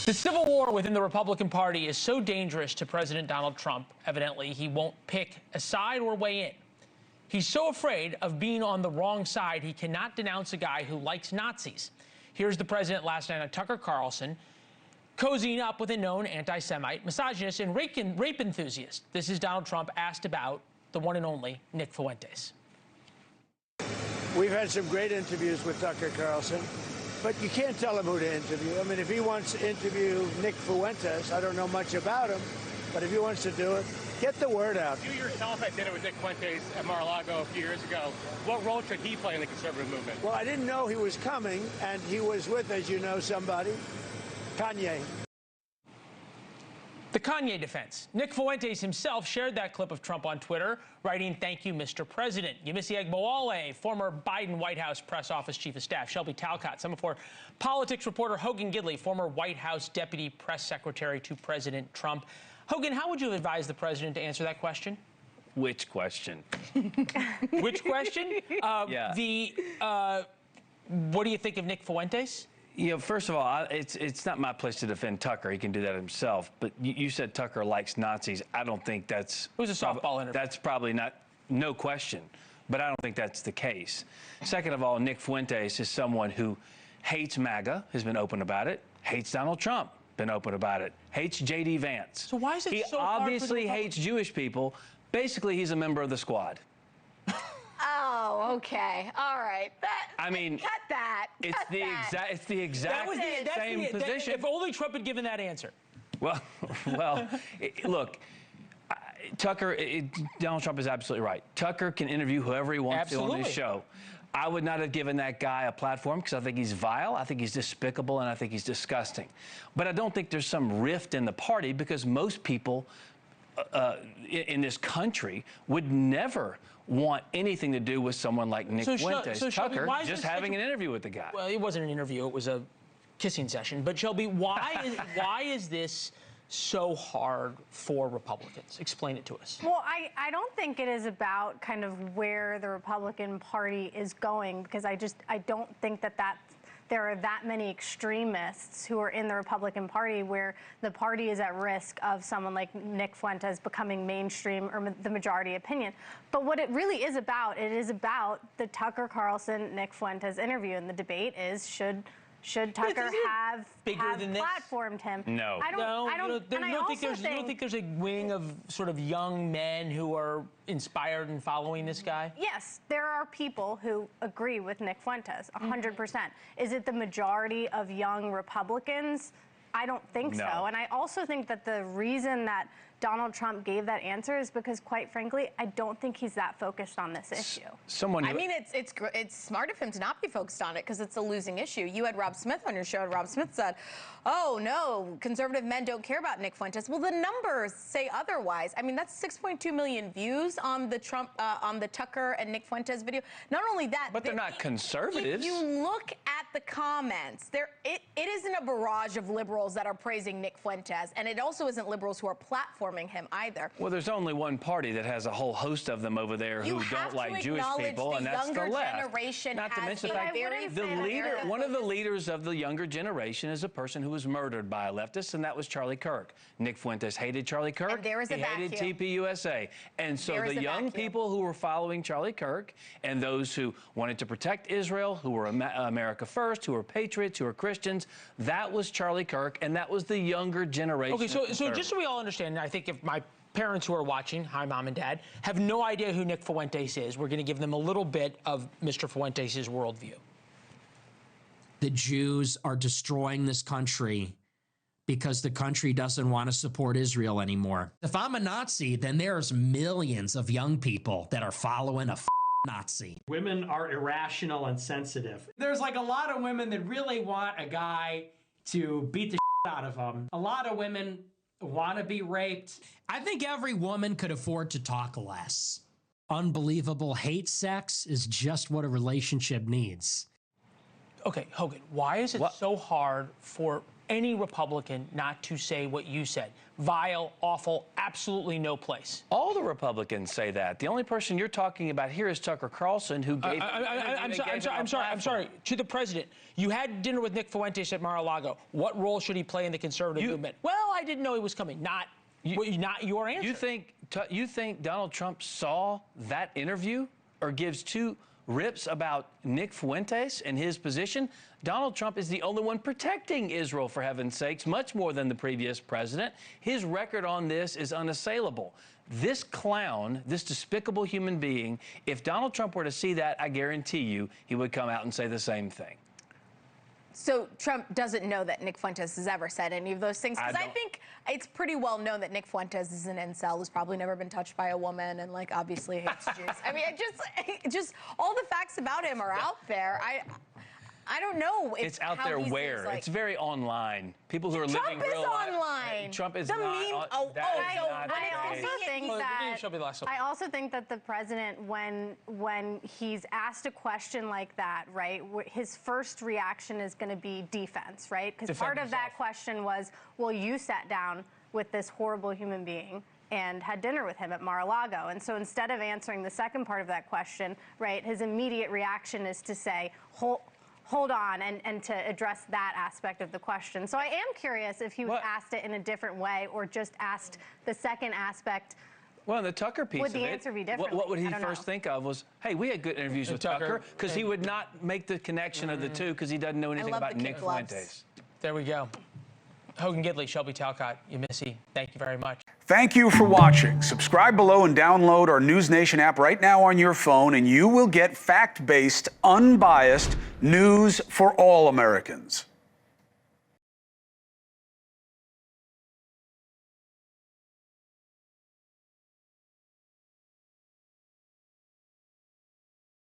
The civil war within the Republican Party is so dangerous to President Donald Trump, evidently, he won't pick a side or weigh in. He's so afraid of being on the wrong side, he cannot denounce a guy who likes Nazis. Here's the president last night on Tucker Carlson, cozying up with a known anti-Semite, misogynist, and rape enthusiast. This is Donald Trump asked about the one and only Nick Fuentes. We've had some great interviews with Tucker Carlson, but you can't tell him who to interview. I mean, if he wants to interview Nick Fuentes, I don't know much about him, but if he wants to do it, get the word out. You yourself had dinner with Nick Fuentes at Mar-a-Lago a few years ago. What role should he play in the conservative movement? Well, I didn't know he was coming, and he was with, as you know, somebody, Kanye. The Kanye defense. Nick Fuentes himself shared that clip of Trump on Twitter, writing, "Thank you, Mr. President." Yemisi Egbewole, former Biden White House press office chief of staff. Shelby Talcott, Semafor politics reporter Hogan Gidley, former White House deputy press secretary to President Trump. Hogan, how would you advise the president to answer that question? Which question? Which question? Yeah. What do you think of Nick Fuentes? You know, first of all, it's not my place to defend Tucker. He can do that himself. But you said Tucker likes Nazis. I don't think that's... It was a softball interview. That's probably not, no question. But I don't think that's the case. Second of all, Nick Fuentes is someone who hates MAGA, has been open about it, hates Donald Trump, been open about it, hates J.D. Vance. So why is it so hard for the obviously hates Jewish people. Basically, he's a member of the squad. Oh, okay. All right. I mean, cut that. It's the exact same position. If only Trump had given that answer. Well, look, Donald Trump is absolutely right. Tucker can interview whoever he wants to on his show. I would not have given that guy a platform because I think he's vile, I think he's despicable, and I think he's disgusting. But I don't think there's some rift in the party because most people in this country would never want anything to do with someone like Nick Fuentes. Tucker just having an interview with the guy. Well, it wasn't an interview. It was a kissing session. But, Shelby, why is this so hard for Republicans? Explain it to us. Well, I don't think it is about kind of where the Republican Party is going because I don't think that there are that many extremists who are in the Republican Party where the party is at risk of someone like Nick Fuentes becoming mainstream or the majority opinion. But what it really is about, it is about the Tucker Carlson Nick Fuentes interview, and the debate is should Tucker have platformed him? No. You don't think there's a wing of sort of young men who are inspired and following this guy? Yes, there are people who agree with Nick Fuentes, 100%. Is it the majority of young Republicans? I don't think so. And I also think that the reason that Donald Trump gave that answer is because, quite frankly, I don't think he's that focused on this issue. I mean, it's smart of him to not be focused on it because it's a losing issue. You had Rob Smith on your show, and Rob Smith said, "Oh no, conservative men don't care about Nick Fuentes." Well, the numbers say otherwise. I mean, that's 6.2 million views on the on the Tucker and Nick Fuentes video. Not only that, but they're not conservatives. If you look at the comments, it isn't a barrage of liberals that are praising Nick Fuentes, and it also isn't liberals who are platforming him either. Well, there's only one party that has a whole host of them over there who don't like Jewish people, and that's the left. Not to mention the fact one of the leaders of the younger generation is a person who was murdered by a leftist, and that was Charlie Kirk. Nick Fuentes hated Charlie Kirk. And there is he hated TPUSA. And so the young people who were following Charlie Kirk and those who wanted to protect Israel, who were America first, who were patriots, who were Christians, that was Charlie Kirk, and that was the younger generation. Okay, so just so we all understand, I think if my parents who are watching, hi Mom and Dad, have no idea who Nick Fuentes is, we're going to give them a little bit of Mr. Fuentes' worldview. The Jews are destroying this country because the country doesn't want to support Israel anymore. If I'm a Nazi, then there's millions of young people that are following a Nazi. Women are irrational and sensitive. There's like a lot of women that really want a guy to beat the out of them. A lot of women want to be raped. I think every woman could afford to talk less. Unbelievable hate sex is just what a relationship needs. Okay, Hogan, why is it so hard for any Republican not to say what you said. Vile, awful, absolutely no place. All the Republicans say that. The only person you're talking about here is Tucker Carlson, who gave. I'm sorry. To the president, you had dinner with Nick Fuentes at Mar-a-Lago. What role should he play in the conservative movement? Well, I didn't know he was coming. Not your answer. You think Donald Trump saw that interview or gives two rips about Nick Fuentes and his position? Donald Trump is the only one protecting Israel, for heaven's sakes, much more than the previous president. His record on this is unassailable. This clown, this despicable human being, if Donald Trump were to see that, I guarantee you he would come out and say the same thing. So Trump doesn't know that Nick Fuentes has ever said any of those things? Because I think it's pretty well known that Nick Fuentes is an incel, who's probably never been touched by a woman, and, like, obviously hates Jews. I mean, just all the facts about him are out there. I don't know. It's out there where? Like, it's very online. People who are living real life. Online. Trump is the not. Meme, I also think that the president, when he's asked a question like that, right, his first reaction is going to be defense, right? Because part of that question was, well, you sat down with this horrible human being and had dinner with him at Mar-a-Lago. And so instead of answering the second part of that question, right, his immediate reaction is to say, hold on, and to address that aspect of the question. So I am curious if he asked it in a different way or just asked the second aspect. Well, the Tucker piece would the answer be different? What would he first think of was, hey, we had good interviews with Tucker, because he would not make the connection of the two because he doesn't know anything about Nick Fuentes. There we go. Hogan Gidley, Shelby Talcott, Yemisi, thank you very much. Thank you for watching. Subscribe below and download our NewsNation app right now on your phone, and you will get fact-based, unbiased news for all Americans.